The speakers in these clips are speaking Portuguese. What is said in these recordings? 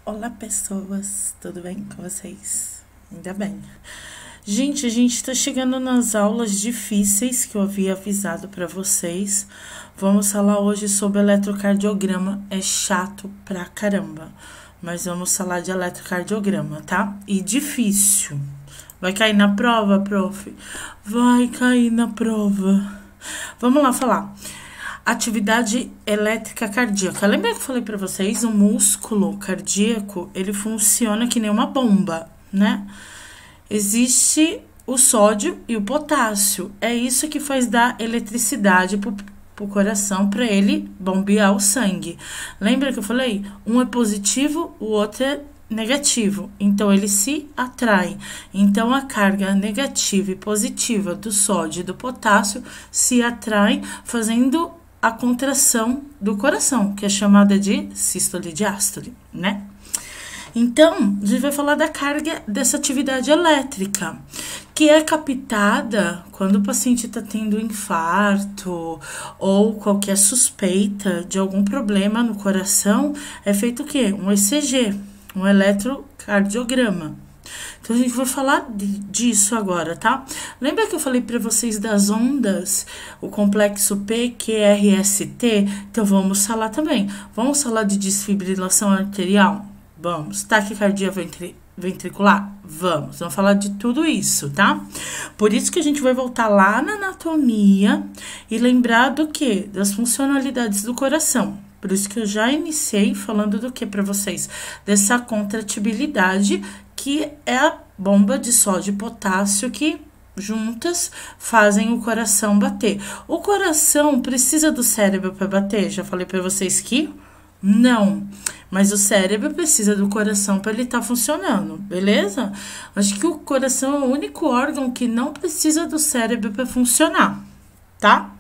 Olá, pessoas, tudo bem com vocês? Ainda bem. Gente, a gente tá chegando nas aulas difíceis que eu havia avisado pra vocês. Vamos falar hoje sobre eletrocardiograma. É chato pra caramba, mas vamos falar de eletrocardiograma, tá? E difícil. Vai cair na prova, prof? Vai cair na prova. Vamos lá falar. Atividade elétrica cardíaca. Lembra que eu falei para vocês? O músculo cardíaco, ele funciona que nem uma bomba, né? Existe o sódio e o potássio. É isso que faz dar eletricidade pro coração para ele bombear o sangue. Lembra que eu falei? Um é positivo, o outro é negativo. Então, eles se atraem. Então, a carga negativa e positiva do sódio e do potássio se atraem, fazendo a contração do coração, que é chamada de sístole e diástole, né? Então, a gente vai falar da carga dessa atividade elétrica, que é captada quando o paciente está tendo infarto ou qualquer suspeita de algum problema no coração. É feito o quê? Um ECG, um eletrocardiograma. Então, a gente vai falar disso agora, tá? Lembra que eu falei para vocês das ondas, o complexo PQRST? Então, vamos falar também. Vamos falar de desfibrilação arterial? Vamos. Taquicardia ventricular? Vamos falar de tudo isso, tá? Por isso que a gente vai voltar lá na anatomia e lembrar do quê? Das funcionalidades do coração. Por isso que eu já iniciei falando do que para vocês? Dessa contratibilidade, que é a bomba de sódio e potássio que juntas fazem o coração bater. O coração precisa do cérebro para bater? Já falei para vocês que não, mas o cérebro precisa do coração para ele estar funcionando, beleza? Acho que o coração é o único órgão que não precisa do cérebro para funcionar, tá?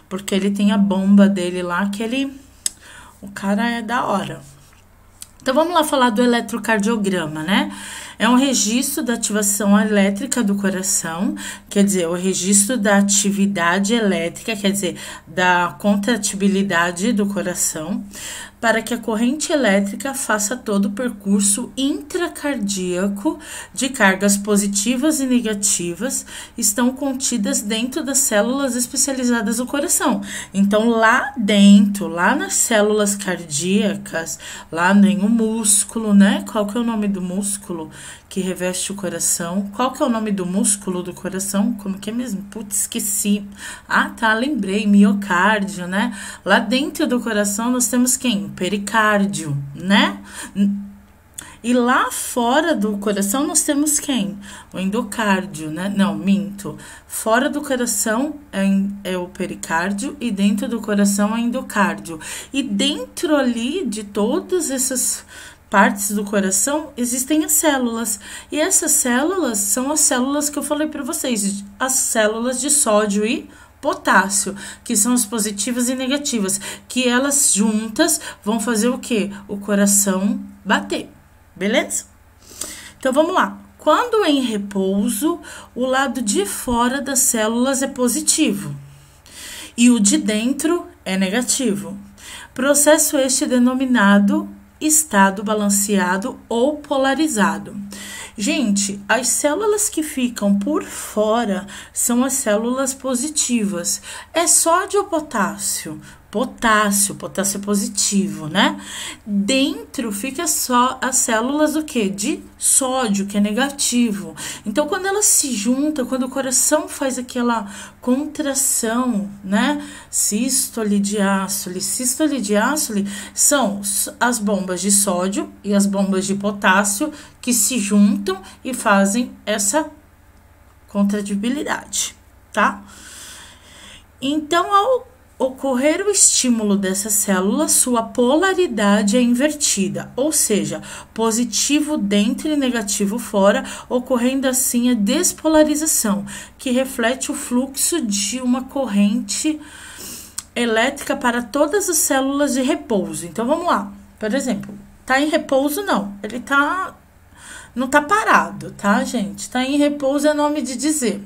Porque ele tem a bomba dele lá que o cara é da hora. Então, vamos lá falar do eletrocardiograma, né? É um registro da ativação elétrica do coração, quer dizer, o registro da atividade elétrica, quer dizer, da contratibilidade do coração, para que a corrente elétrica faça todo o percurso intracardíaco de cargas positivas e negativas, estão contidas dentro das células especializadas do coração. Então, lá dentro, lá nas células cardíacas, lá em um músculo, né? Qual que é o nome do músculo que reveste o coração? Qual que é o nome do músculo do coração? Como que é mesmo? Putz, esqueci. Ah, tá, lembrei, miocárdio, né? Lá dentro do coração nós temos quem? Pericárdio, né? E lá fora do coração nós temos quem? O endocárdio, né? Não, minto. Fora do coração é o pericárdio e dentro do coração é o endocárdio. E dentro ali de todas essas partes do coração existem as células. E essas células são as células que eu falei para vocês, as células de sódio e potássio, que são as positivas e negativas, que elas juntas vão fazer o quê? O coração bater. Beleza? Então, vamos lá. Quando em repouso, o lado de fora das células é positivo e o de dentro é negativo. Processo este denominado estado balanceado ou polarizado. Gente, as células que ficam por fora são as células positivas. É sódio ou potássio? Potássio é positivo, né? Dentro fica só as células do quê? De sódio, que é negativo. Então, quando elas se juntam, quando o coração faz aquela contração, né? Sístole, diástole são as bombas de sódio e as bombas de potássio que se juntam e fazem essa contratibilidade, tá? Então, ao ocorrer o estímulo dessa célula, sua polaridade é invertida, ou seja, positivo dentro e negativo fora, ocorrendo assim a despolarização, que reflete o fluxo de uma corrente elétrica para todas as células de repouso. Então, vamos lá. Por exemplo, tá em repouso? Não. Ele não tá parado, tá, gente? Tá em repouso é nome de dizer.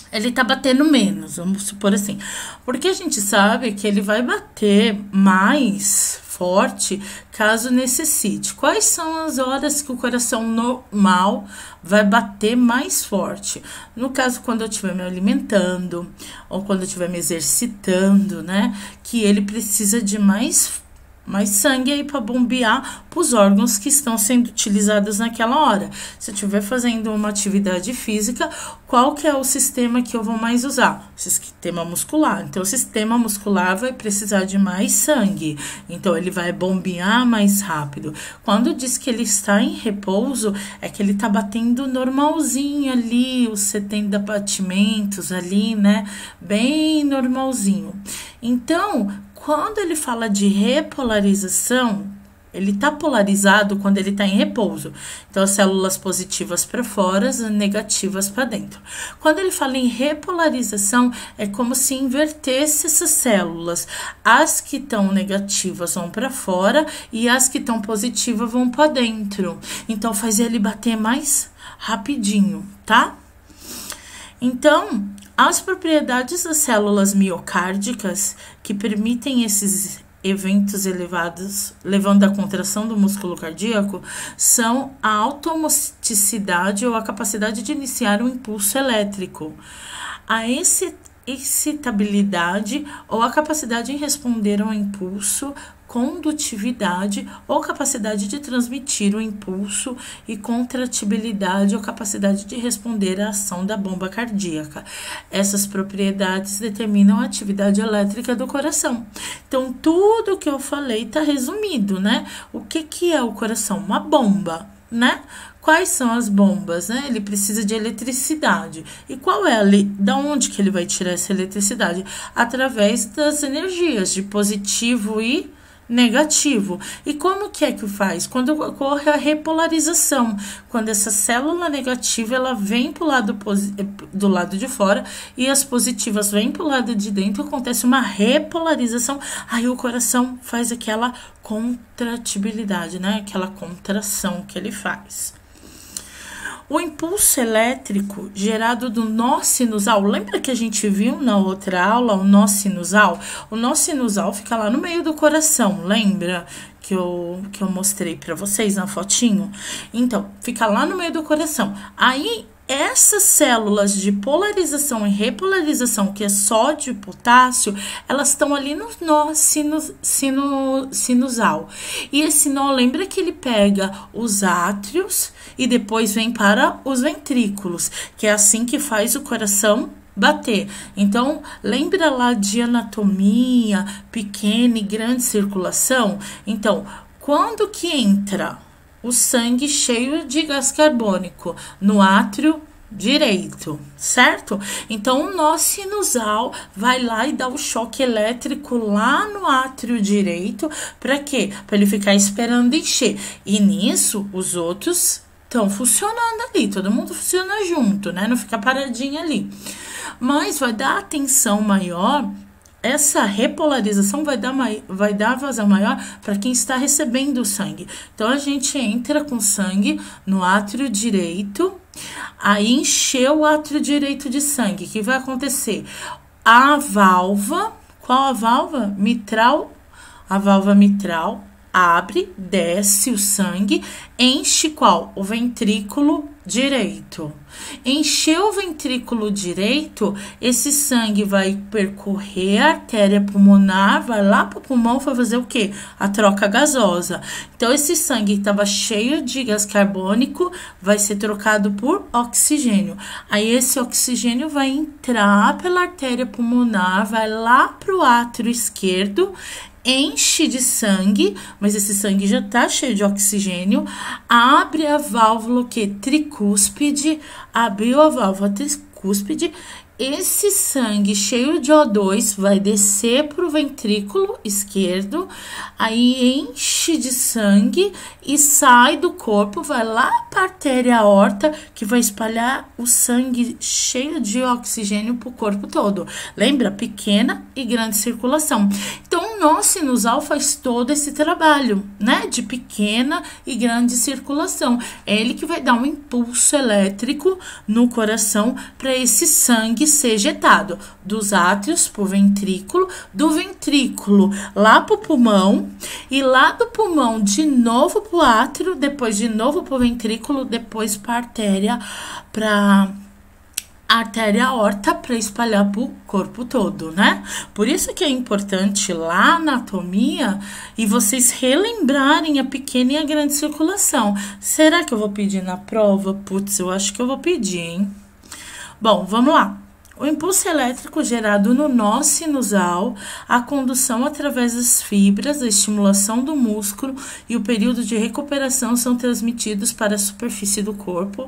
Ele tá batendo menos, vamos supor assim. Porque a gente sabe que ele vai bater mais forte caso necessite. Quais são as horas que o coração normal vai bater mais forte? No caso, quando eu estiver me alimentando ou quando eu estiver me exercitando, né? Que ele precisa de mais sangue aí para bombear para os órgãos que estão sendo utilizados naquela hora. Se eu estiver fazendo uma atividade física, qual que é o sistema que eu vou mais usar? O sistema muscular. Então, o sistema muscular vai precisar de mais sangue. Então, ele vai bombear mais rápido. Quando diz que ele está em repouso, é que ele está batendo normalzinho ali, os 70 batimentos ali, né? Bem normalzinho. Então, quando ele fala de repolarização, ele está polarizado quando ele está em repouso. Então, as células positivas para fora, as negativas para dentro. Quando ele fala em repolarização, é como se invertesse essas células. As que estão negativas vão para fora e as que estão positivas vão para dentro. Então, faz ele bater mais rapidinho, tá? Então, as propriedades das células miocárdicas que permitem esses eventos elevados, levando à contração do músculo cardíaco, são a automoticidade ou a capacidade de iniciar um impulso elétrico, a excitabilidade ou a capacidade em responder ao impulso, condutividade ou capacidade de transmitir o impulso e contratibilidade ou capacidade de responder à ação da bomba cardíaca. Essas propriedades determinam a atividade elétrica do coração. Então, tudo que eu falei está resumido, né? O que é o coração? Uma bomba, né? Quais são as bombas, né? Ele precisa de eletricidade. E qual é da onde que ele vai tirar essa eletricidade? Através das energias de positivo e negativo. E como que é que faz? Quando ocorre a repolarização, quando essa célula negativa ela vem para o lado do lado de fora e as positivas vêm para o lado de dentro, acontece uma repolarização, aí o coração faz aquela contratibilidade, né? Aquela contração que ele faz. O impulso elétrico gerado do nó sinusal, lembra que a gente viu na outra aula o nó sinusal? O nó sinusal fica lá no meio do coração, lembra que eu mostrei para vocês na fotinho? Então, fica lá no meio do coração. Aí, essas células de polarização e repolarização, que é sódio e potássio, elas estão ali no nó sinusal. E esse nó, lembra que ele pega os átrios e depois vem para os ventrículos, que é assim que faz o coração bater. Então, lembra lá de anatomia, pequena e grande circulação? Então, quando que entra o sangue cheio de gás carbônico no átrio direito, certo? Então, o nó sinusal vai lá e dá o choque elétrico lá no átrio direito. Para quê? Para ele ficar esperando encher. E nisso, os outros estão funcionando ali. Todo mundo funciona junto, né? Não fica paradinho ali. Mas vai dar atenção maior. Essa repolarização vai dar vazão maior para quem está recebendo o sangue. Então, a gente entra com sangue no átrio direito, aí encheu o átrio direito de sangue. O que vai acontecer? A válvula, qual a válvula? Mitral. A válvula mitral abre, desce o sangue, enche qual? O ventrículo direito. Encheu o ventrículo direito, esse sangue vai percorrer a artéria pulmonar, vai lá para o pulmão, vai fazer o quê? A troca gasosa. Então, esse sangue que estava cheio de gás carbônico vai ser trocado por oxigênio. Aí, esse oxigênio vai entrar pela artéria pulmonar, vai lá para o átrio esquerdo, enche de sangue, mas esse sangue já está cheio de oxigênio, abre a válvula tricúspide, abriu a válvula tricúspide, esse sangue cheio de O2 vai descer para o ventrículo esquerdo, aí enche de sangue e sai do corpo, vai lá para a artéria aorta, que vai espalhar o sangue cheio de oxigênio para o corpo todo. Lembra? Pequena e grande circulação. Então, o nó sinusal faz todo esse trabalho, né? De pequena e grande circulação. É ele que vai dar um impulso elétrico no coração para esse sangue que ser ejetado dos átrios pro ventrículo, do ventrículo lá pro pulmão e lá do pulmão de novo pro átrio, depois de novo pro ventrículo, depois pra artéria aorta para espalhar pro corpo todo, né? Por isso que é importante lá a anatomia e vocês relembrarem a pequena e a grande circulação. Será que eu vou pedir na prova? Putz, eu acho que eu vou pedir, hein? Bom, vamos lá. O impulso elétrico gerado no nó sinusal, a condução através das fibras, a estimulação do músculo e o período de recuperação são transmitidos para a superfície do corpo,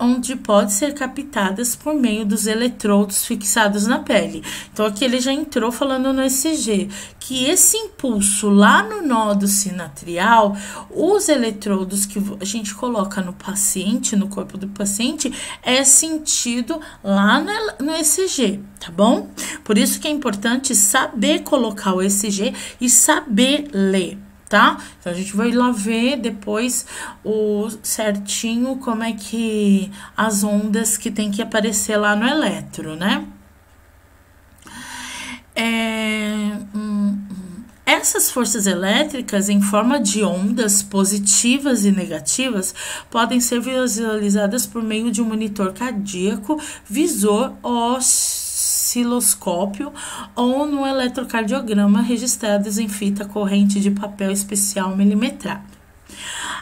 onde pode ser captadas por meio dos eletrodos fixados na pele. Então, aqui ele já entrou falando no ECG, que esse impulso lá no nódo sinatrial, os eletrodos que a gente coloca no paciente, no corpo do paciente, é sentido lá no ECG, tá bom? Por isso que é importante saber colocar o ECG e saber ler. Tá? Então, a gente vai lá ver depois o certinho como é que as ondas que tem que aparecer lá no eletro, né? Essas forças elétricas em forma de ondas positivas e negativas podem ser visualizadas por meio de um monitor cardíaco, visor osciloscópio ou no eletrocardiograma registrados em fita corrente de papel especial milimetrado.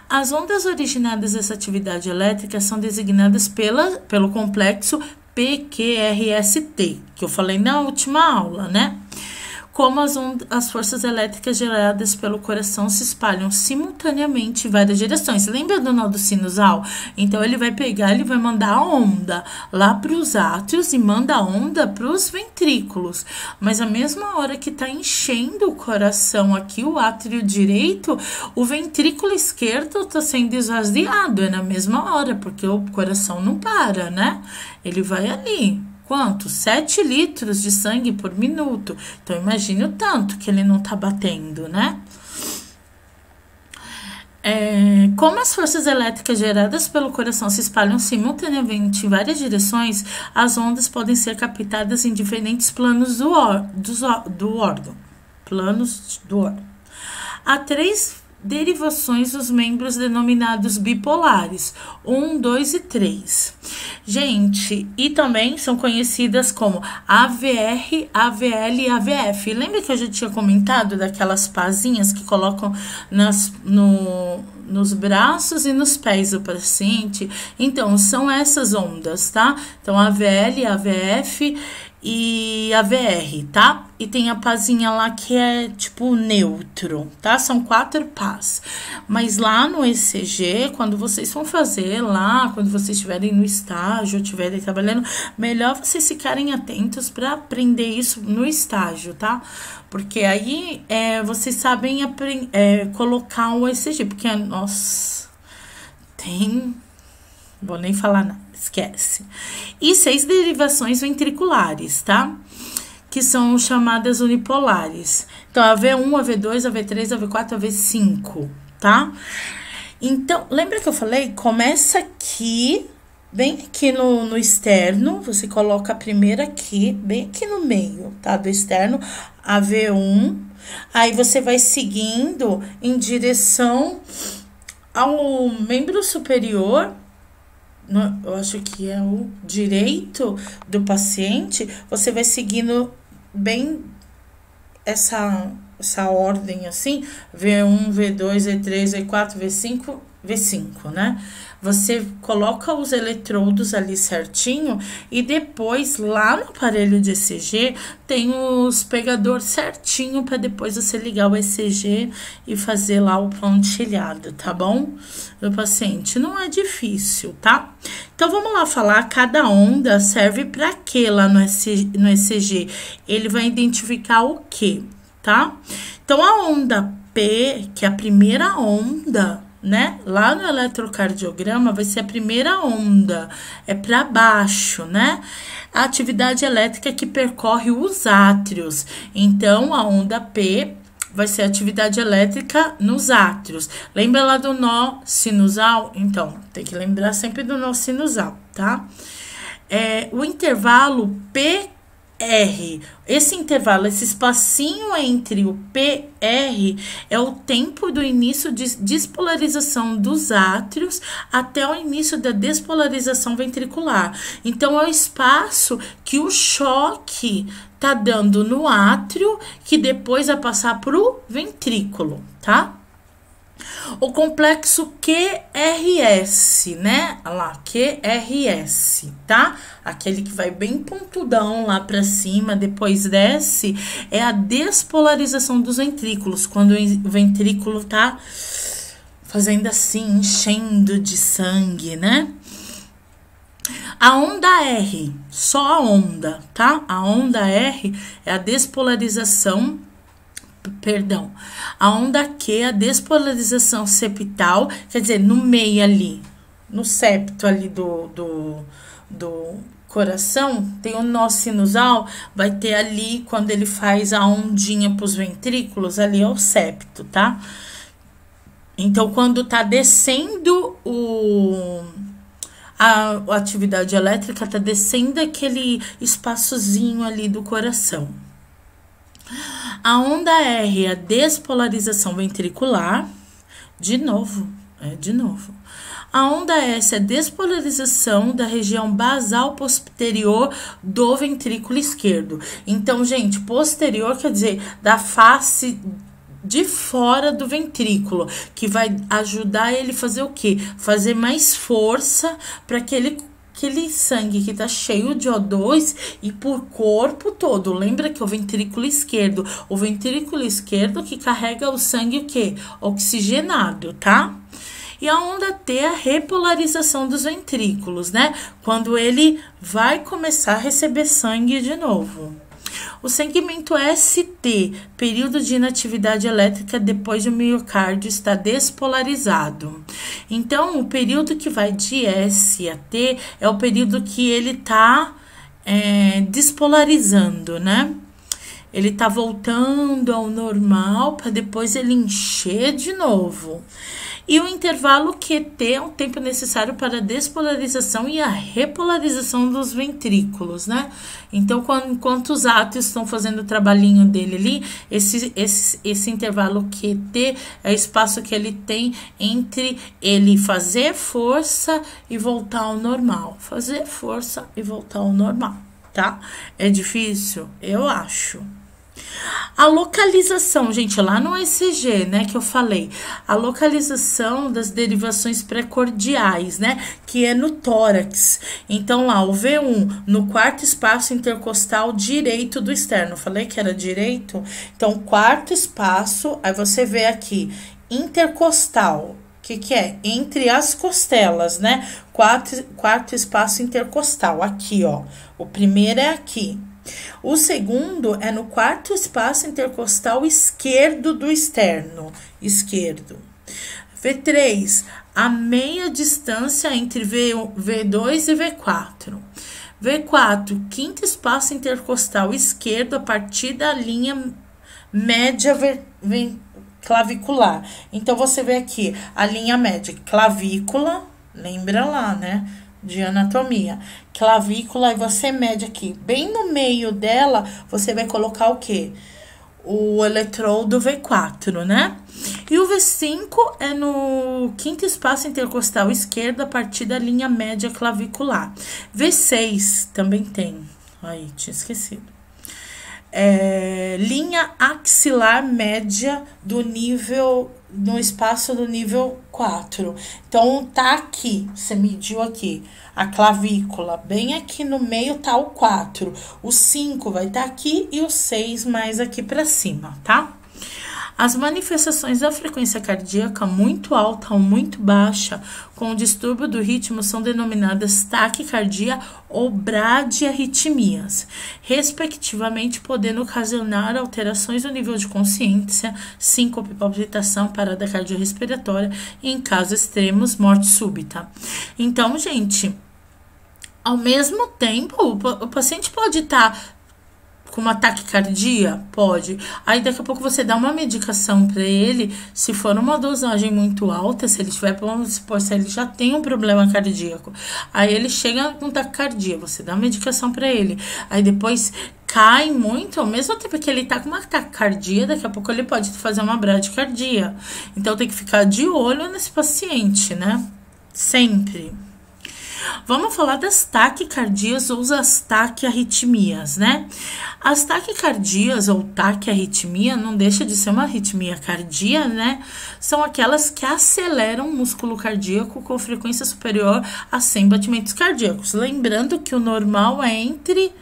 As ondas originadas dessa atividade elétrica são designadas pelo complexo PQRST, que eu falei na última aula, né? Como as forças elétricas geradas pelo coração se espalham simultaneamente em várias direções. Lembra do nó do sinusal? Então, ele vai pegar, ele vai mandar a onda lá para os átrios e manda a onda para os ventrículos. Mas, a mesma hora que está enchendo o coração aqui, o átrio direito, o ventrículo esquerdo está sendo esvaziado. É na mesma hora, porque o coração não para, né? Ele vai ali. Quanto? 7 litros de sangue por minuto. Então, imagine o tanto que ele não tá batendo, né? Como as forças elétricas geradas pelo coração se espalham simultaneamente em várias direções, as ondas podem ser captadas em diferentes planos do órgão. Planos do órgão. Há 3 derivações dos membros denominados bipolares, 1, 2 e 3. Gente, e também são conhecidas como AVR, AVL e AVF. Lembra que eu já tinha comentado daquelas pazinhas que colocam nos braços e nos pés do paciente? Então, são essas ondas, tá? Então, AVL, AVF e AVR, tá? E tem a pazinha lá que é tipo neutro, tá? São 4 pás. Mas lá no ECG, quando vocês vão fazer lá, quando vocês estiverem no estágio, estiverem trabalhando, melhor vocês ficarem atentos para aprender isso no estágio, tá? Porque aí vocês sabem colocar o ECG, porque, nossa, vou nem falar nada, esquece. E 6 derivações ventriculares, tá? Que são chamadas unipolares. Então, a V1, a V2, a V3, a V4, a V5, tá? Então, lembra que eu falei? Começa aqui, bem aqui no externo, você coloca a primeira aqui, bem aqui no meio, tá? Do externo, a V1. Aí, você vai seguindo em direção ao membro superior, eu acho que é o direito do paciente, você vai seguindo bem essa ordem assim, V1, V2, V3, V4, V5, V5, né? Você coloca os eletrodos ali certinho e depois lá no aparelho de ECG tem os pegadores certinho para depois você ligar o ECG e fazer lá o pontilhado, tá bom? Do paciente. Não é difícil, tá? Então, vamos lá falar, cada onda serve para quê lá no ECG? Ele vai identificar o quê, tá? Então, a onda P, que é a primeira onda, né? Lá no eletrocardiograma vai ser a primeira onda, é para baixo, né? A atividade elétrica que percorre os átrios. Então, a onda P vai ser a atividade elétrica nos átrios. Lembra lá do nó sinusal? Então, tem que lembrar sempre do nó sinusal, tá? o intervalo PR. Esse intervalo, esse espacinho entre o PR é o tempo do início de despolarização dos átrios até o início da despolarização ventricular. Então, é o espaço que o choque tá dando no átrio, que depois vai passar pro ventrículo, tá? O complexo QRS, né? Olha lá, QRS, tá? Aquele que vai bem pontudão lá pra cima, depois desce, é a despolarização dos ventrículos, quando o ventrículo tá fazendo assim, enchendo de sangue, né? A onda R, só a onda, tá? A onda R é a despolarização. Perdão, a onda Q, a despolarização septal, quer dizer, no meio ali, no septo ali do coração, tem o nó sinusal, vai ter ali, quando ele faz a ondinha pros ventrículos, ali é o septo, tá? Então, quando tá descendo a atividade elétrica, tá descendo aquele espaçozinho ali do coração. A onda R é a despolarização ventricular. De novo. A onda S é a despolarização da região basal posterior do ventrículo esquerdo. Então, gente, posterior quer dizer da face de fora do ventrículo, que vai ajudar ele a fazer o quê? Fazer mais força para aquele sangue que tá cheio de O2 e por corpo todo. Lembra que o ventrículo esquerdo que carrega o sangue o quê? Oxigenado, tá? E a onda T é a repolarização dos ventrículos, né? Quando ele vai começar a receber sangue de novo. O segmento ST, período de inatividade elétrica depois de o miocárdio estar despolarizado. Então, o período que vai de S a T é o período que ele está despolarizando, né? Ele tá voltando ao normal para depois ele encher de novo. E o intervalo QT é o tempo necessário para a despolarização e a repolarização dos ventrículos, né? Então, enquanto os átrios estão fazendo o trabalhinho dele ali, esse intervalo QT é o espaço que ele tem entre ele fazer força e voltar ao normal. Fazer força e voltar ao normal, tá? É difícil? Eu acho. A localização, gente, lá no ECG, né, que eu falei, a localização das derivações precordiais, né, que é no tórax. Então, lá, o V1, no quarto espaço intercostal direito do externo. Falei que era direito? Então, quarto espaço, aí você vê aqui, intercostal. O que é? Entre as costelas, né? Quarto espaço intercostal, aqui, ó. O primeiro é aqui. O segundo é no quarto espaço intercostal esquerdo do externo, esquerdo. V3, a meia distância entre V2 e V4. V4, quinto espaço intercostal esquerdo a partir da linha média clavicular. Então, você vê aqui a linha média, clavícula, lembra lá, né? De anatomia, clavícula, e você mede aqui, bem no meio dela, você vai colocar o quê? O eletrodo V4, né? E o V5 é no quinto espaço intercostal esquerdo, a partir da linha média clavicular. V6 também tem, aí, tinha esquecido. Linha axilar média do nível, no espaço do nível 4. Então, tá aqui, você mediu aqui, a clavícula, bem aqui no meio tá o 4. O 5 vai estar aqui e o 6 mais aqui pra cima, tá? As manifestações da frequência cardíaca muito alta ou muito baixa, com o distúrbio do ritmo, são denominadas taquicardia ou bradiarritmias, respectivamente, podendo ocasionar alterações no nível de consciência, síncope, palpitação, parada cardiorrespiratória e, em casos extremos, morte súbita. Então, gente, ao mesmo tempo, o paciente pode estar com uma taquicardia? Pode. Aí daqui a pouco você dá uma medicação para ele, se for uma dosagem muito alta, se ele tiver, vamos supor, se ele já tem um problema cardíaco, aí ele chega com taquicardia, você dá medicação para ele, aí depois cai muito, ao mesmo tempo que ele tá com uma taquicardia, daqui a pouco ele pode fazer uma bradicardia. Então tem que ficar de olho nesse paciente, né? Sempre. Vamos falar das taquicardias ou as taquiarritmias, né? As taquicardias ou taquiarritmia não deixa de ser uma arritmia cardíaca, né? São aquelas que aceleram o músculo cardíaco com frequência superior a 100 batimentos cardíacos. Lembrando que o normal é entre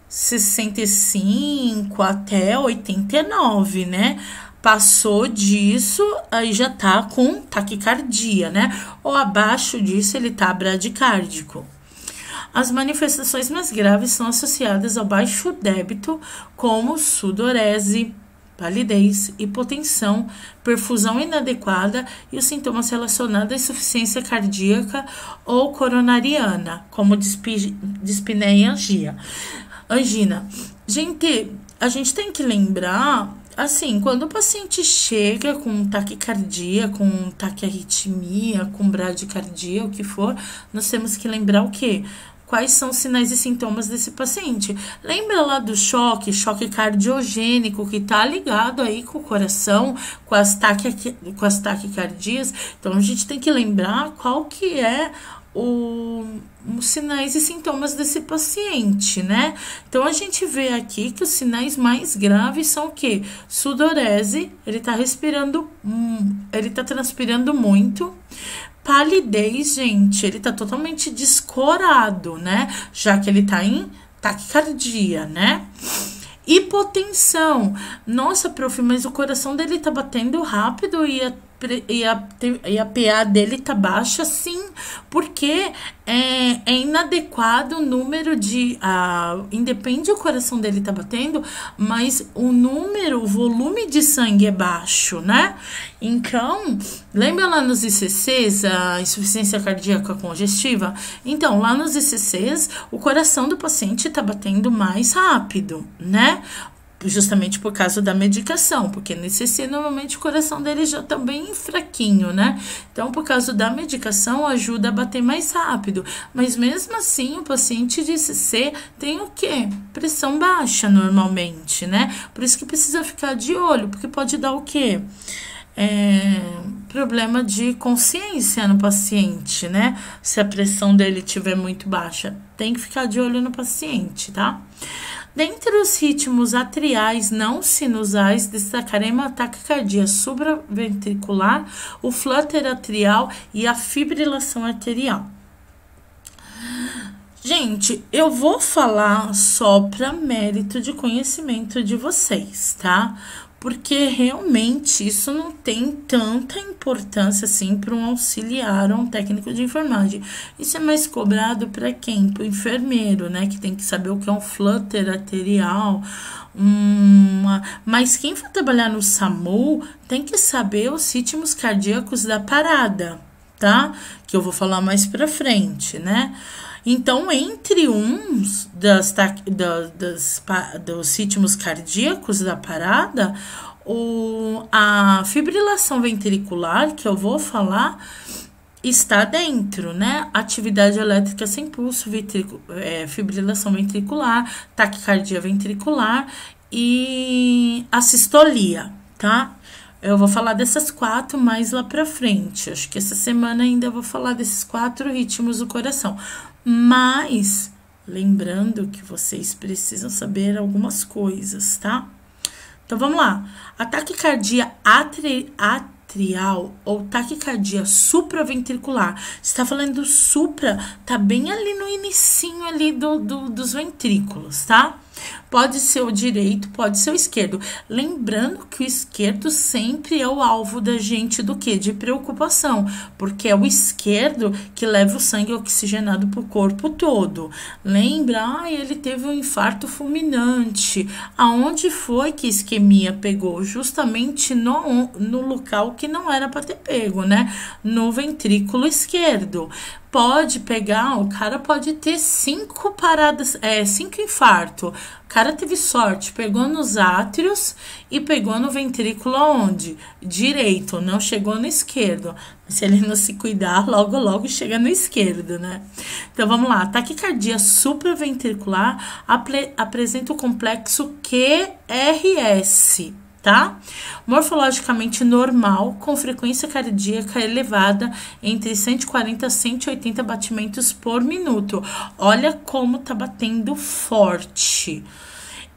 65 até 89, né? Passou disso, aí já tá com taquicardia, né? Ou abaixo disso, ele tá bradicárdico. As manifestações mais graves são associadas ao baixo débito, como sudorese, palidez, hipotensão, perfusão inadequada e os sintomas relacionados à insuficiência cardíaca ou coronariana, como dispneia e angina. Gente, a gente tem que lembrar, assim, quando o paciente chega com taquicardia, com taquiarritmia, com bradicardia, o que for, nós temos que lembrar o quê? Quais são os sinais e sintomas desse paciente? Lembra lá do choque cardiogênico, que tá ligado aí com o coração, com as taquicardias? Então, a gente tem que lembrar qual que é os sinais e sintomas desse paciente, né? Então, a gente vê aqui que os sinais mais graves são o quê? Sudorese, ele tá transpirando muito. Palidez, gente, ele tá totalmente descorado, né? Já que ele tá em taquicardia, né? Hipotensão. Nossa, prof, mas o coração dele tá batendo rápido e a PA dele tá baixa, sim, porque é inadequado o número de... independe o coração dele tá batendo, mas o volume de sangue é baixo, né? Então, lembra lá nos ICCs, a insuficiência cardíaca congestiva? Então, lá nos ICCs, o coração do paciente tá batendo mais rápido, né? Justamente por causa da medicação, porque no ICC normalmente o coração dele já tá bem fraquinho, né? Então, por causa da medicação, ajuda a bater mais rápido. Mas mesmo assim, o paciente de ICC tem o quê? Pressão baixa normalmente, né? Por isso que precisa ficar de olho, porque pode dar o quê? Problema de consciência no paciente, né? Se a pressão dele estiver muito baixa, tem que ficar de olho no paciente, tá? Dentre os ritmos atriais não sinusais, destacaremos a taquicardia supraventricular, o flutter atrial e a fibrilação arterial. Gente, eu vou falar só para mérito de conhecimento de vocês, tá? Porque realmente isso não tem tanta importância assim para um auxiliar ou um técnico de enfermagem. Isso é mais cobrado para quem? Para o enfermeiro, né? Que tem que saber o que é um flutter arterial. Mas quem for trabalhar no SAMU tem que saber os ritmos cardíacos da parada, tá? Que eu vou falar mais para frente, né? Então, entre dos ritmos cardíacos da parada, a fibrilação ventricular, que eu vou falar, está dentro, né? Atividade elétrica sem pulso, fibrilação ventricular, taquicardia ventricular e a sistolia, tá? Eu vou falar dessas 4 mais lá pra frente. Acho que essa semana ainda eu vou falar desses 4 ritmos do coração. Mas, lembrando que vocês precisam saber algumas coisas, tá? Então, vamos lá. A taquicardia atrial ou taquicardia supraventricular. Você tá falando do supra, tá bem ali no inicinho ali dos ventrículos, tá? Pode ser o direito, pode ser o esquerdo. Lembrando que o esquerdo sempre é o alvo da gente do quê? De preocupação, porque é o esquerdo que leva o sangue oxigenado para o corpo todo. Lembra? Ele teve um infarto fulminante. Aonde foi que a isquemia pegou? Justamente no local que não era para ter pego, né? No ventrículo esquerdo. pode pegar, o cara pode ter 5 paradas, 5 infartos. O cara teve sorte, pegou nos átrios e pegou no ventrículo aonde? Direito, não chegou no esquerdo. Se ele não se cuidar, logo chega no esquerdo, né? Então, vamos lá. Taquicardia supraventricular apresenta o complexo QRS, tá? Morfologicamente normal, com frequência cardíaca elevada entre 140 a 180 batimentos por minuto. Olha como tá batendo forte.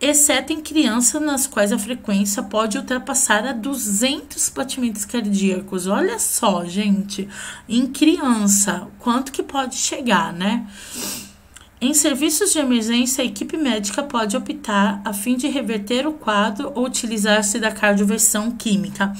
Exceto em crianças nas quais a frequência pode ultrapassar a 200 batimentos cardíacos. Olha só, gente, em criança, quanto que pode chegar, né? Em serviços de emergência, a equipe médica pode optar a fim de reverter o quadro ou utilizar-se da cardioversão química.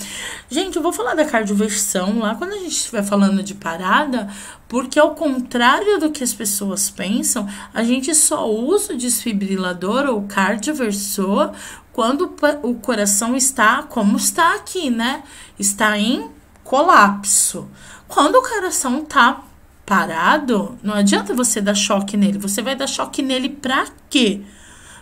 Gente, eu vou falar da cardioversão lá quando a gente estiver falando de parada, porque ao contrário do que as pessoas pensam, a gente só usa o desfibrilador ou cardioversor quando o coração está, como está aqui, né? Está em colapso. Quando o coração está parado, não adianta você dar choque nele. Você vai dar choque nele pra quê?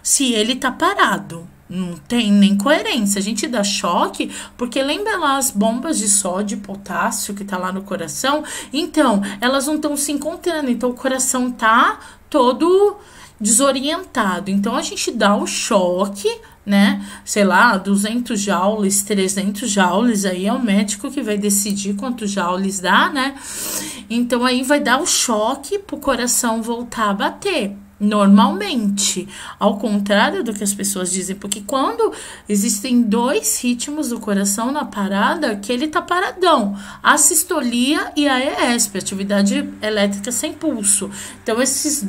Se ele tá parado. Não tem nem coerência. A gente dá choque porque lembra lá as bombas de sódio e potássio que tá lá no coração? Então, elas não estão se encontrando. Então, o coração tá todo desorientado. Então, a gente dá o choque, né? Sei lá, 200 joules, 300 joules, aí é o médico que vai decidir quantos joules dá, né? Então, aí vai dar o choque pro coração voltar a bater. Normalmente, ao contrário do que as pessoas dizem, porque quando existem 2 ritmos do coração na parada, que ele tá paradão, a sistolia e a ESP, atividade elétrica sem pulso. Então, essas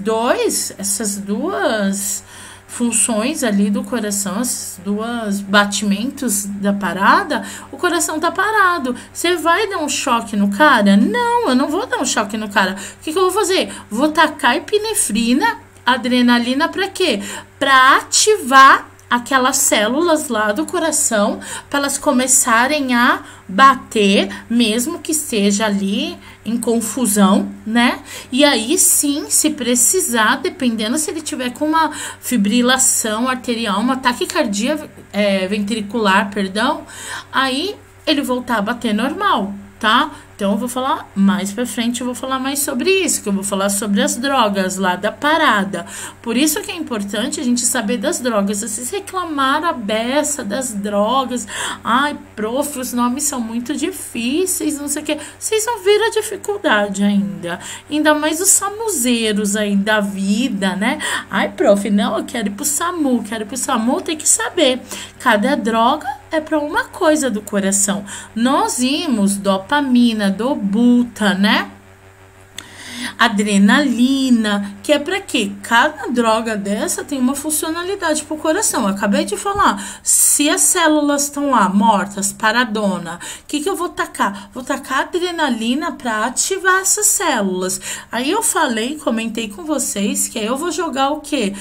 duas funções ali do coração, esses 2 batimentos da parada, o coração tá parado. Você vai dar um choque no cara? Não, eu não vou dar um choque no cara. O que eu vou fazer? Vou tacar epinefrina, adrenalina para quê? Para ativar aquelas células lá do coração, para elas começarem a bater, mesmo que esteja ali em confusão, né? E aí sim, se precisar, dependendo se ele tiver com uma fibrilação arterial, uma taquicardia ventricular, perdão, aí ele voltar a bater normal, tá? Então, eu vou falar mais pra frente, eu vou falar mais sobre isso, que eu vou falar sobre as drogas lá da parada. Por isso que é importante a gente saber das drogas. Vocês reclamaram a beça das drogas. Ai, prof, os nomes são muito difíceis, não sei o quê. Vocês não viram a dificuldade ainda. Ainda mais os samuzeiros aí da vida, né? Ai, prof, não, eu quero ir pro SAMU. Quero ir pro SAMU, tem que saber. Cada droga é para uma coisa do coração. Nós vimos dopamina, dobuta, né? Adrenalina, que é para quê? Cada droga dessa tem uma funcionalidade pro coração. Eu acabei de falar, se as células estão lá mortas, paradona, o que eu vou tacar? Vou tacar adrenalina para ativar essas células. Aí eu comentei com vocês que aí eu vou jogar o quê?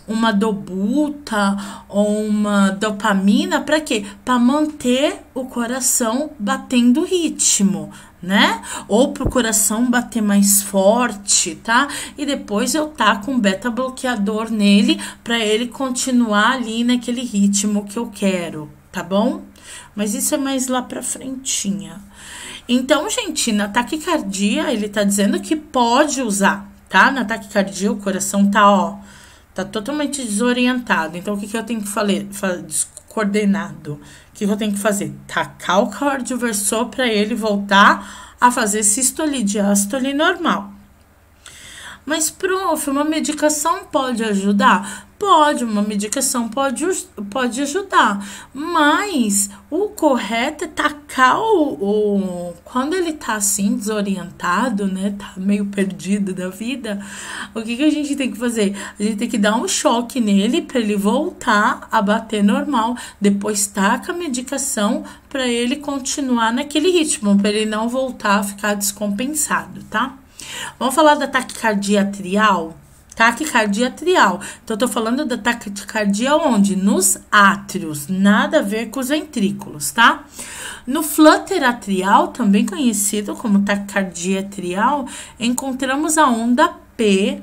Uma dobuta ou uma dopamina para quê? Para manter o coração batendo ritmo, né? Ou pro coração bater mais forte, tá? E depois eu taco um beta bloqueador nele para ele continuar ali naquele ritmo que eu quero, tá bom? Mas isso é mais lá pra frentinha. Então, gente, na taquicardia, ele tá dizendo que pode usar, tá? Na taquicardia, o coração tá totalmente desorientado. Então, o que eu tenho que fazer? Descoordenado. O que eu tenho que fazer? Tacar o cardioversor para ele voltar a fazer sístole e diástole normal. Mas, prof, uma medicação pode ajudar? Pode, uma medicação pode ajudar. Mas o correto é tacar quando ele tá assim, desorientado, né? Tá meio perdido da vida. O que a gente tem que fazer? A gente tem que dar um choque nele para ele voltar a bater normal. Depois taca a medicação para ele continuar naquele ritmo, para ele não voltar a ficar descompensado, tá? Vamos falar da taquicardia atrial? Taquicardia atrial. Então, eu tô falando da taquicardia onde? Nos átrios. Nada a ver com os ventrículos, tá? No flutter atrial, também conhecido como taquicardia atrial, encontramos a onda P,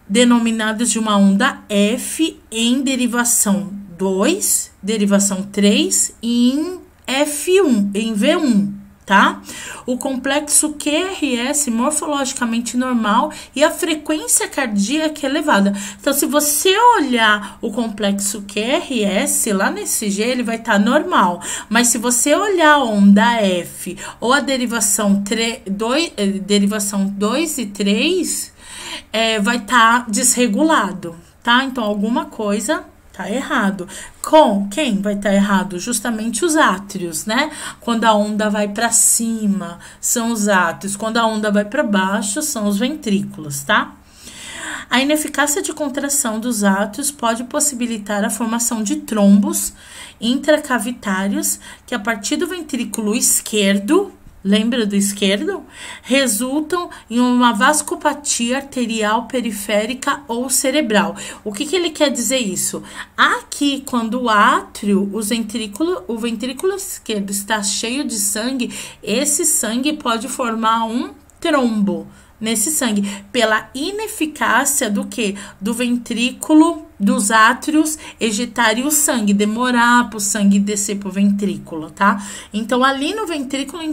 denominados de uma onda F em derivação 2, derivação 3 e em F1, em V1, tá? O complexo QRS morfologicamente normal e a frequência cardíaca elevada. Então, se você olhar o complexo QRS, lá nesse G, ele vai estar normal. Mas se você olhar a onda F ou a derivação 2 e 3, vai estar desregulado, tá? Então, alguma coisa tá errado. Com quem vai estar errado? Justamente os átrios, né? Quando a onda vai para cima, são os átrios. Quando a onda vai para baixo, são os ventrículos, tá? A ineficácia de contração dos átrios pode possibilitar a formação de trombos intracavitários que, a partir do ventrículo esquerdo, lembra do esquerdo? Resultam em uma vasculopatia arterial periférica ou cerebral. O que ele quer dizer isso? Aqui, quando o átrio, o ventrículo esquerdo está cheio de sangue, esse sangue pode formar um trombo nesse sangue, pela ineficácia do que? Do ventrículo, dos átrios ejetarem o sangue, demorar para o sangue descer para o ventrículo, tá? Então, ali no ventrículo,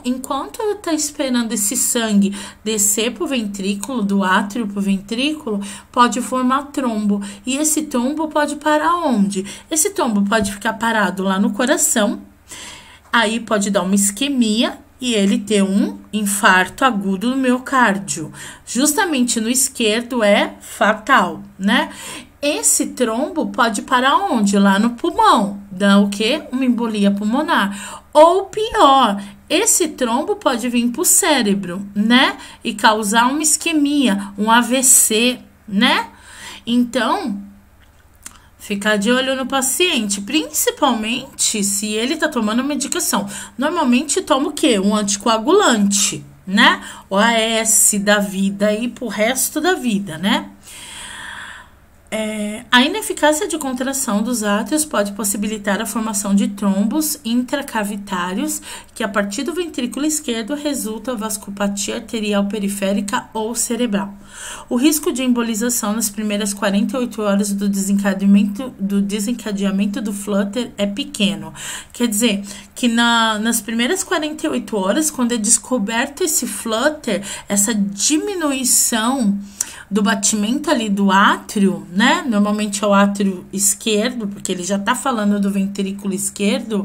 enquanto tá esperando esse sangue descer para o ventrículo, do átrio para o ventrículo, pode formar trombo. E esse trombo pode parar onde? Esse trombo pode ficar parado lá no coração, aí pode dar uma isquemia, e ele ter um infarto agudo no miocárdio. Justamente no esquerdo é fatal, né? Esse trombo pode parar onde? Lá no pulmão. Dá o quê? Uma embolia pulmonar. Ou pior, esse trombo pode vir para o cérebro, né? E causar uma isquemia, um AVC, né? Então, ficar de olho no paciente, principalmente se ele tá tomando medicação. Normalmente toma o quê? Um anticoagulante, né? O AS da vida aí pro resto da vida, né? A ineficácia de contração dos átrios pode possibilitar a formação de trombos intracavitários que, a partir do ventrículo esquerdo, resulta vasculopatia arterial periférica ou cerebral. O risco de embolização nas primeiras 48 horas do desencadeamento do flutter é pequeno. Quer dizer, que nas primeiras 48 horas, quando é descoberto esse flutter, essa diminuição do batimento ali do átrio, né? Normalmente é o átrio esquerdo, porque ele já tá falando do ventrículo esquerdo,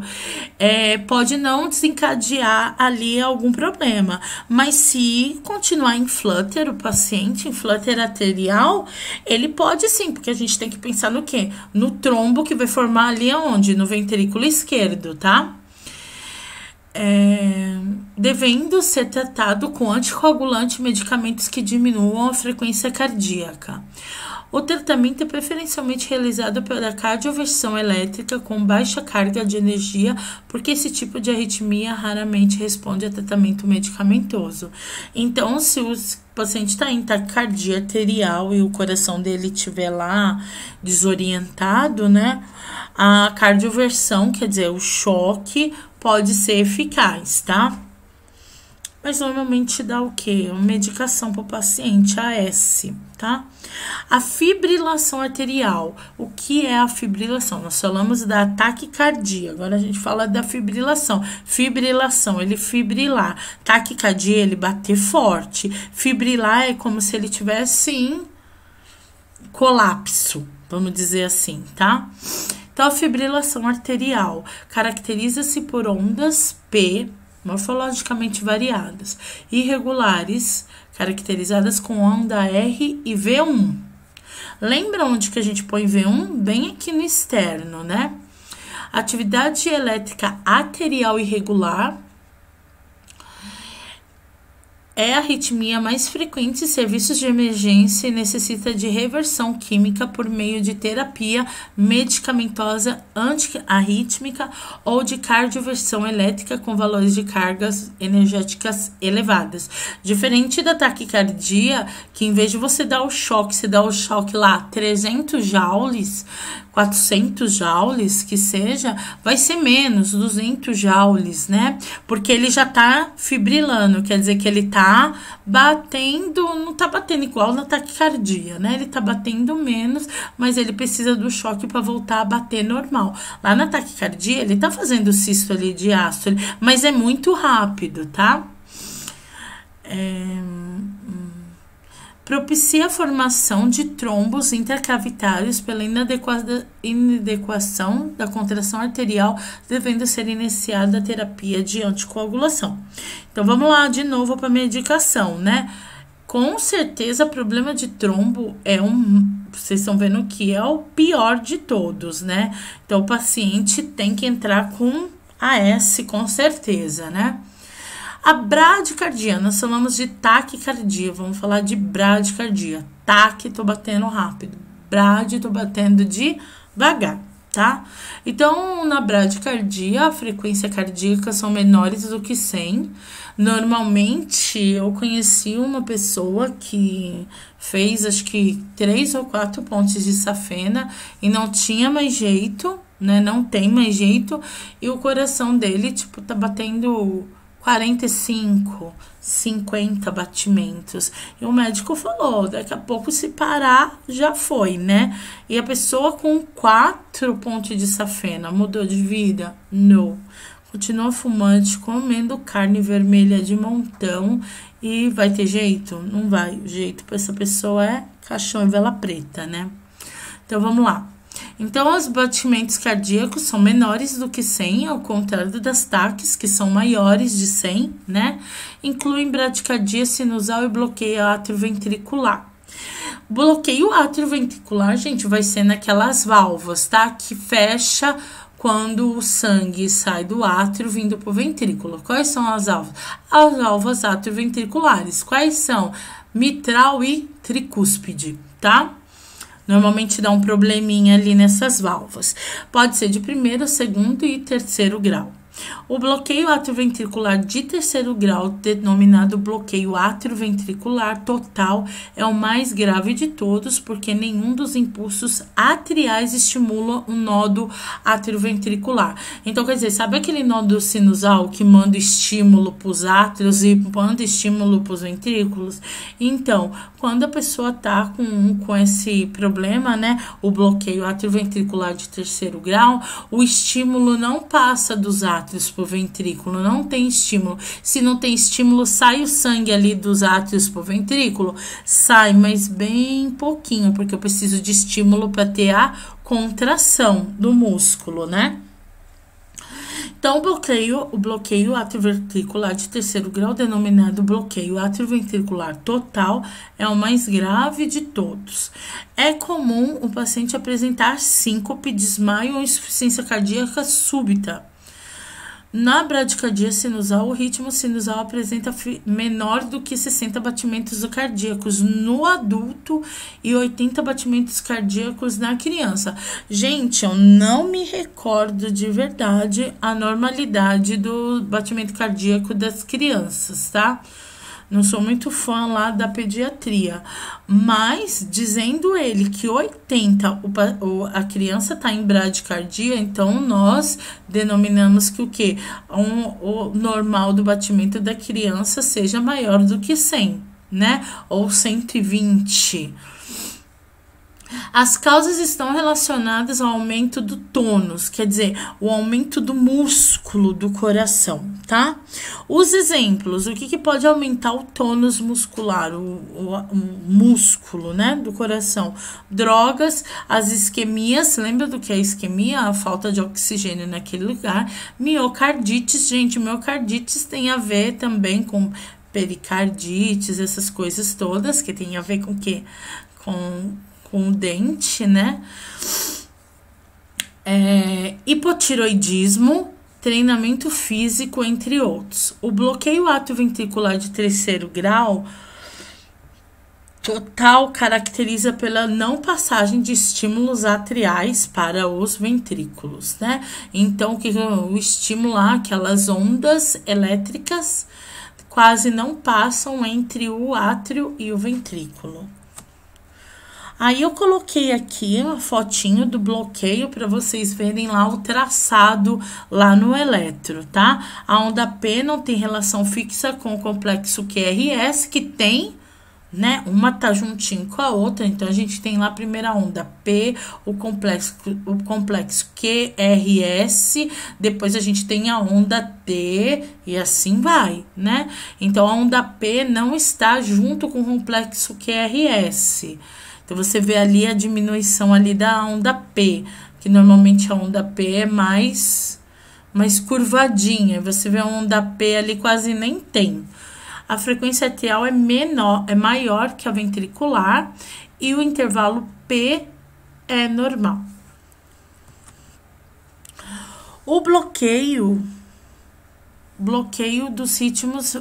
pode não desencadear ali algum problema. Mas se continuar em flutter, o paciente, em flutter arterial, ele pode sim, porque a gente tem que pensar no quê? No trombo que vai formar ali aonde? No ventrículo esquerdo, tá? Devendo ser tratado com anticoagulante e medicamentos que diminuam a frequência cardíaca. O tratamento é preferencialmente realizado pela cardioversão elétrica com baixa carga de energia, porque esse tipo de arritmia raramente responde a tratamento medicamentoso. Então, se o paciente está em taquicardia arterial e o coração dele estiver lá desorientado, né? A cardioversão, quer dizer, o choque, pode ser eficaz, tá? Mas normalmente dá o quê? Uma medicação para o paciente, AS, tá? A fibrilação arterial. O que é a fibrilação? Nós falamos da taquicardia, agora a gente fala da fibrilação. Fibrilação, ele fibrilar. Taquicardia, ele bater forte. Fibrilar é como se ele tivesse em colapso, vamos dizer assim, tá? Então, a fibrilação arterial caracteriza-se por ondas P, morfologicamente variadas, irregulares, caracterizadas com onda R e V1. Lembra onde que a gente põe V1? Bem aqui no externo, né? Atividade elétrica arterial irregular é a arritmia mais frequente em serviços de emergência e necessita de reversão química por meio de terapia medicamentosa antiarrítmica ou de cardioversão elétrica com valores de cargas energéticas elevadas. Diferente da taquicardia, que em vez de você dar o choque, você dá o choque lá 300 joules, 400 joules, que seja, vai ser menos, 200 joules, né? Porque ele já tá fibrilando, quer dizer que ele tá batendo, não tá batendo igual na taquicardia, né? Ele tá batendo menos, mas ele precisa do choque para voltar a bater normal. Lá na taquicardia, ele tá fazendo sístole e diástole, mas é muito rápido, tá? Propicia a formação de trombos intercavitários pela inadequação da contração arterial, devendo ser iniciada a terapia de anticoagulação. Então, vamos lá de novo para a medicação, né? Com certeza, problema de trombo vocês estão vendo que é o pior de todos, né? Então, o paciente tem que entrar com AS, com certeza, né? A bradicardia, nós falamos de taquicardia, vamos falar de bradicardia. Taque, tô batendo rápido. Bradi, tô batendo devagar, tá? Então, na bradicardia, a frequência cardíaca são menores do que 100. Normalmente, eu conheci uma pessoa que fez, acho que 3 ou 4 pontes de safena e não tinha mais jeito, né? Não tem mais jeito. E o coração dele, tipo, tá batendo 45, 50 batimentos. E o médico falou, daqui a pouco se parar, já foi, né? E a pessoa com 4 pontos de safena mudou de vida? Não. Continua fumante, comendo carne vermelha de montão e vai ter jeito? Não vai. O jeito para essa pessoa é caixão e vela preta, né? Então, vamos lá. Então, os batimentos cardíacos são menores do que 100, ao contrário das taques, que são maiores de 100, né? Incluem bradicardia sinusal e bloqueio atrioventricular. Bloqueio atrioventricular, gente, vai ser naquelas válvulas, tá? Que fecha quando o sangue sai do átrio vindo pro ventrículo. Quais são as válvulas? As válvulas atrioventriculares. Quais são? Mitral e tricúspide, tá? Normalmente dá um probleminha ali nessas válvulas. Pode ser de primeiro, segundo e terceiro grau. O bloqueio atrioventricular de terceiro grau, denominado bloqueio atrioventricular total, é o mais grave de todos, porque nenhum dos impulsos atriais estimula o nodo atrioventricular. Então, quer dizer, sabe aquele nodo sinusal que manda estímulo para os átrios e manda estímulo para os ventrículos? Então, quando a pessoa tá com esse problema, né, o bloqueio atrioventricular de terceiro grau, o estímulo não passa dos átrios para o ventrículo, não tem estímulo. Se não tem estímulo, sai o sangue ali dos átrios para o ventrículo? Sai, mas bem pouquinho, porque eu preciso de estímulo para ter a contração do músculo, né? Então, o bloqueio atrioventricular de terceiro grau, denominado bloqueio atrioventricular total, é o mais grave de todos. É comum o paciente apresentar síncope, desmaio ou insuficiência cardíaca súbita. Na bradicardia sinusal, o ritmo sinusal apresenta menor do que 60 batimentos cardíacos no adulto e 80 batimentos cardíacos na criança. Gente, eu não me recordo de verdade a normalidade do batimento cardíaco das crianças, tá? Não sou muito fã lá da pediatria, mas dizendo ele que 80 a criança está em bradicardia, então nós denominamos que o quê? O normal do batimento da criança seja maior do que 100, né? Ou 120. As causas estão relacionadas ao aumento do tônus, quer dizer, o aumento do músculo do coração, tá? Os exemplos, o que pode aumentar o tônus muscular, o músculo, né, do coração? Drogas, as isquemias, lembra do que é isquemia? A falta de oxigênio naquele lugar. Miocardites, gente, miocardites tem a ver também com pericardites, essas coisas todas, que tem a ver com o quê? Com o dente, né? Hipotiroidismo, treinamento físico, entre outros. O bloqueio atrioventricular de terceiro grau total caracteriza pela não passagem de estímulos atriais para os ventrículos, né? Então, o estímulo lá, aquelas ondas elétricas, quase não passam entre o átrio e o ventrículo. Aí eu coloquei aqui uma fotinho do bloqueio para vocês verem lá o traçado lá no eletro, tá? A onda P não tem relação fixa com o complexo QRS, que tem, né? Uma tá juntinho com a outra, então a gente tem lá a primeira onda P, o complexo QRS, depois a gente tem a onda T e assim vai, né? Então a onda P não está junto com o complexo QRS. Então você vê ali a diminuição ali da onda P, que normalmente a onda P é mais curvadinha. Você vê a onda P ali quase nem tem. A frequência atrial é maior que a ventricular e o intervalo P é normal. O bloqueio dos ritmos,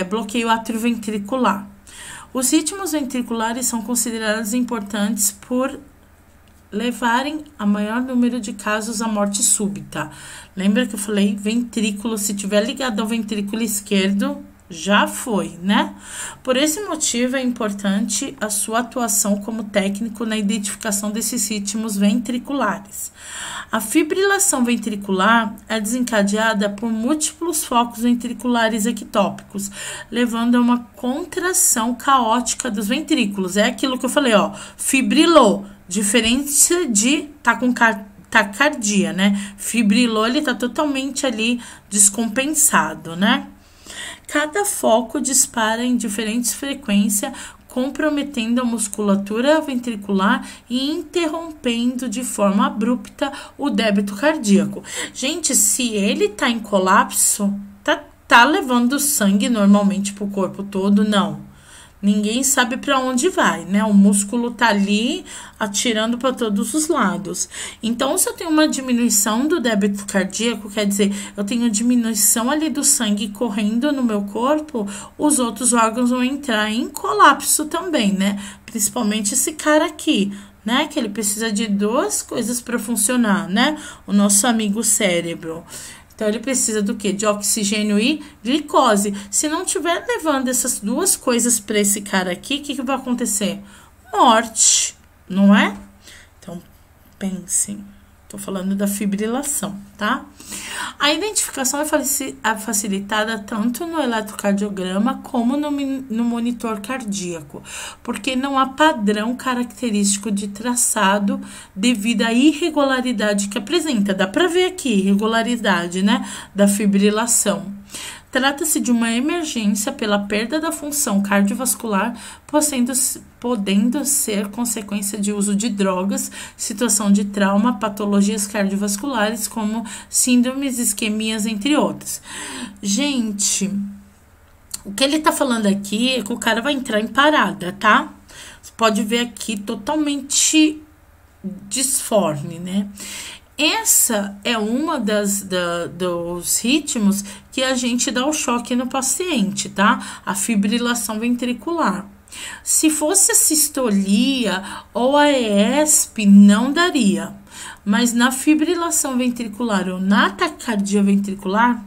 bloqueio atrioventricular. Os ritmos ventriculares são considerados importantes por levarem a maior número de casos à morte súbita. Lembra que eu falei ventrículo, se tiver ligado ao ventrículo esquerdo, já foi, né? Por esse motivo, é importante a sua atuação como técnico na identificação desses ritmos ventriculares. A fibrilação ventricular é desencadeada por múltiplos focos ventriculares ectópicos, levando a uma contração caótica dos ventrículos. É aquilo que eu falei, ó, fibrilou, diferente de tá com taquicardia, né? Fibrilou, ele tá totalmente ali descompensado, né? Cada foco dispara em diferentes frequências, comprometendo a musculatura ventricular e interrompendo de forma abrupta o débito cardíaco. Gente, se ele tá em colapso, tá levando sangue normalmente pro corpo todo? Não. Ninguém sabe para onde vai, né? O músculo tá ali atirando para todos os lados. Então, se eu tenho uma diminuição do débito cardíaco, quer dizer, eu tenho diminuição ali do sangue correndo no meu corpo, os outros órgãos vão entrar em colapso também, né? Principalmente esse cara aqui, né? Que ele precisa de duas coisas para funcionar, né? O nosso amigo cérebro. Então, ele precisa do quê? De oxigênio e glicose. Se não tiver levando essas duas coisas para esse cara aqui, o que vai acontecer? Morte, não é? Então, pensem. Tô falando da fibrilação, tá? A identificação é facilitada tanto no eletrocardiograma como no monitor cardíaco, porque não há padrão característico de traçado devido à irregularidade que apresenta. Dá para ver aqui, irregularidade, né, da fibrilação. Trata-se de uma emergência pela perda da função cardiovascular, podendo ser consequência de uso de drogas, situação de trauma, patologias cardiovasculares como síndromes, isquemias, entre outras. Gente, o que ele tá falando aqui é que o cara vai entrar em parada, tá? Você pode ver aqui totalmente disforme, né? Essa é uma dos ritmos que a gente dá o choque no paciente, tá? A fibrilação ventricular. Se fosse a sistolia ou a ESP, não daria. Mas na fibrilação ventricular ou na taquicardia ventricular,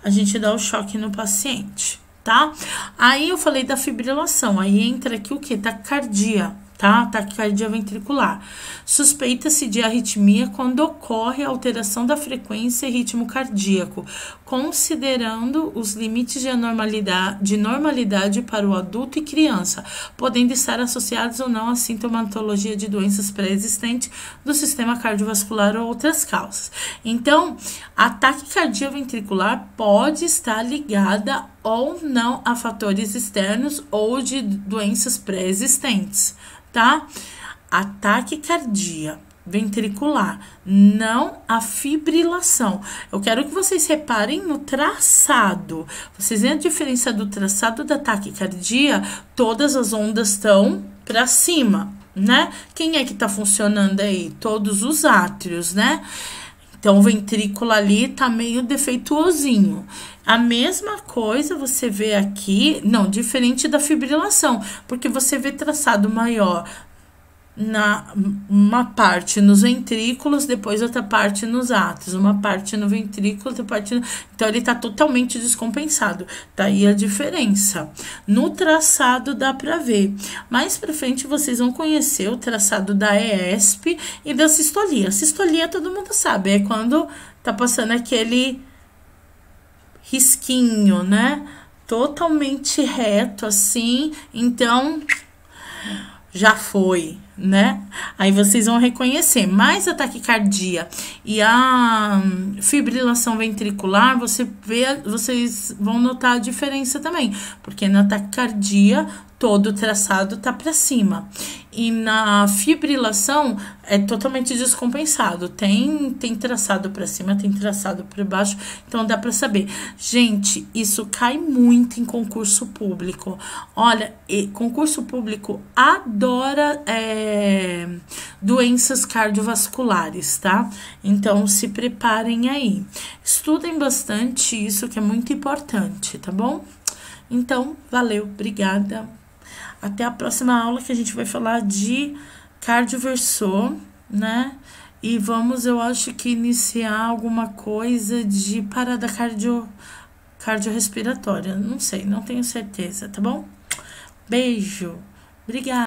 a gente dá o choque no paciente, tá? Aí eu falei da fibrilação, aí entra aqui o que? Taquicardia. Tá? Taquicardia ventricular. Suspeita-se de arritmia quando ocorre alteração da frequência e ritmo cardíaco, considerando os limites de normalidade para o adulto e criança, podendo estar associados ou não à sintomatologia de doenças pré-existentes do sistema cardiovascular ou outras causas. Então, a taquicardia ventricular pode estar ligada ou não a fatores externos ou de doenças pré-existentes, tá? A taquicardia ventricular, não a fibrilação. Eu quero que vocês reparem no traçado. Vocês veem a diferença do traçado da taquicardia? Todas as ondas estão para cima, né? Quem é que tá funcionando aí? Todos os átrios, né? Então, o ventrículo ali tá meio defeituosinho. A mesma coisa você vê aqui, não, diferente da fibrilação, porque você vê traçado maior na uma parte nos ventrículos, depois outra parte nos átrios, uma parte no ventrículo, outra parte então ele tá totalmente descompensado. Daí a diferença. No traçado dá para ver. Mais para frente vocês vão conhecer o traçado da ESP e da sistolia. A sistolia todo mundo sabe, é quando tá passando aquele risquinho, né? Totalmente reto assim. Então já foi, né? Aí vocês vão reconhecer. Mais a taquicardia e a fibrilação ventricular, vocês vão notar a diferença também, porque na taquicardia todo o traçado tá para cima e na fibrilação é totalmente descompensado. Tem traçado para cima, tem traçado para baixo, então dá para saber. Gente, isso cai muito em concurso público. Olha, concurso público adora doenças cardiovasculares, tá? Então se preparem aí. Estudem bastante isso que é muito importante, tá bom? Então, valeu, obrigada. Até a próxima aula que a gente vai falar de cardioversor, né? E vamos, eu acho que iniciar alguma coisa de parada cardiorrespiratória. Não sei, não tenho certeza, tá bom? Beijo. Obrigada.